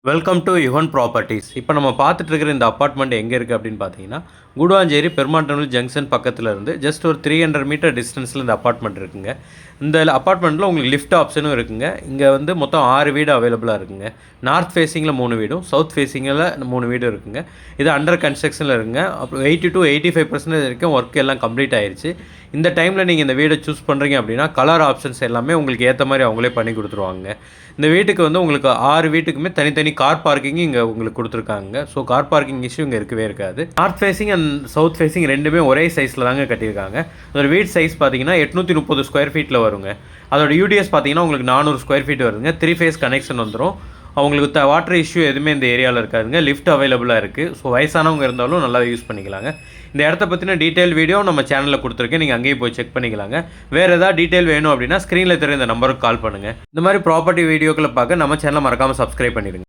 Welcome to Yuvan properties. இப்போ நம்ம பார்த்துட்டு இருக்கிற இந்த அப்பார்ட்மெண்ட் எங்கே இருக்குது அப்படின்னு பார்த்தீங்கன்னா, கூடுவாஞ்சேரி பெருமாண்டனூர் ஜங்ஷன் பக்கத்தில் இருந்து ஜஸ்ட் ஒரு 300 மீட்டர் டிஸ்டன்ஸில் இந்த அப்பார்ட்மெண்ட் இருக்குங்க. இந்த அப்பார்ட்மெண்ட்டில் உங்களுக்கு லிஃப்ட் ஆப்ஷனும் இருக்குங்க. இங்கே வந்து மொத்தம் 6 வீடு அவைலபிளாக இருக்குங்க. நார்த் ஃபேஸிங்கில் 3 வீடும், சவுத் ஃபேஸிங்கில் 3 வீடும் இருக்குங்க. இது அண்டர் கன்ஸ்ட்ரக்ஷனில் இருக்குங்க. அப்புறம் 80 to 85% வரைக்கும் ஒர்க் எல்லாம் கம்ப்ளீட் ஆயிடுச்சு. இந்த டைமில் நீங்கள் இந்த வீடை சூஸ் பண்ணுறீங்க அப்படின்னா கலர் ஆப்ஷன்ஸ் எல்லாமே உங்களுக்கு ஏற்ற மாதிரி அவங்களே பண்ணி கொடுத்துருவாங்க. இந்த வீட்டுக்கு வந்து உங்களுக்கு 6 வீட்டுக்குமே தனித்தனி கார் பார்க்கிங் இங்கே உங்களுக்கு கொடுத்துருக்காங்க. ஸோ கார் பார்க்கிங் இஷ்யூ இங்கே இருக்கவே இருக்காது. North facing and south facing ரெண்டுமே ஒரே சைஸில் தாங்க கட்டியிருக்காங்க. அதோட வீட் சைஸ் பார்த்தீங்கன்னா 830 ஸ்கொயர் ஃபீட்டில் வருங்க. அதோட யூடிஎஸ் பார்த்தீங்கன்னா உங்களுக்கு 400 ஸ்கொயர் ஃபீட் வருதுங்க. 3 ஃபேஸ் கனெக்ஷன் வந்துடும். அவங்களுக்கு வாட்டர் இஷ்யூ எதுவுமே இந்த ஏரியாவில் இருக்காதுங்க. லிஃப்ட் அவைலபிளாக இருக்குது. ஸோ வயசானவங்க இருந்தாலும் நல்லா யூஸ் பண்ணிக்கலாங்க. இந்த இடத்த பற்றின டீட்டெயில் வீடியோ நம்ம சேனலில் கொடுத்துருக்கேன். நீங்கள் அங்கேயும் போய் செக் பண்ணிக்கலாங்க. வேறு ஏதாவது டீட்டெயில் வேணும் அப்படின்னா ஸ்க்ரீனில் தெரிய இந்த நம்பருக்கு கால் பண்ணுங்கள். இந்த மாதிரி ப்ராப்பர்ட்டி வீடியோக்களை பார்க்க நம்ம சேனலை மறக்காமல் சப்ஸ்கிரைப் பண்ணிடுங்க.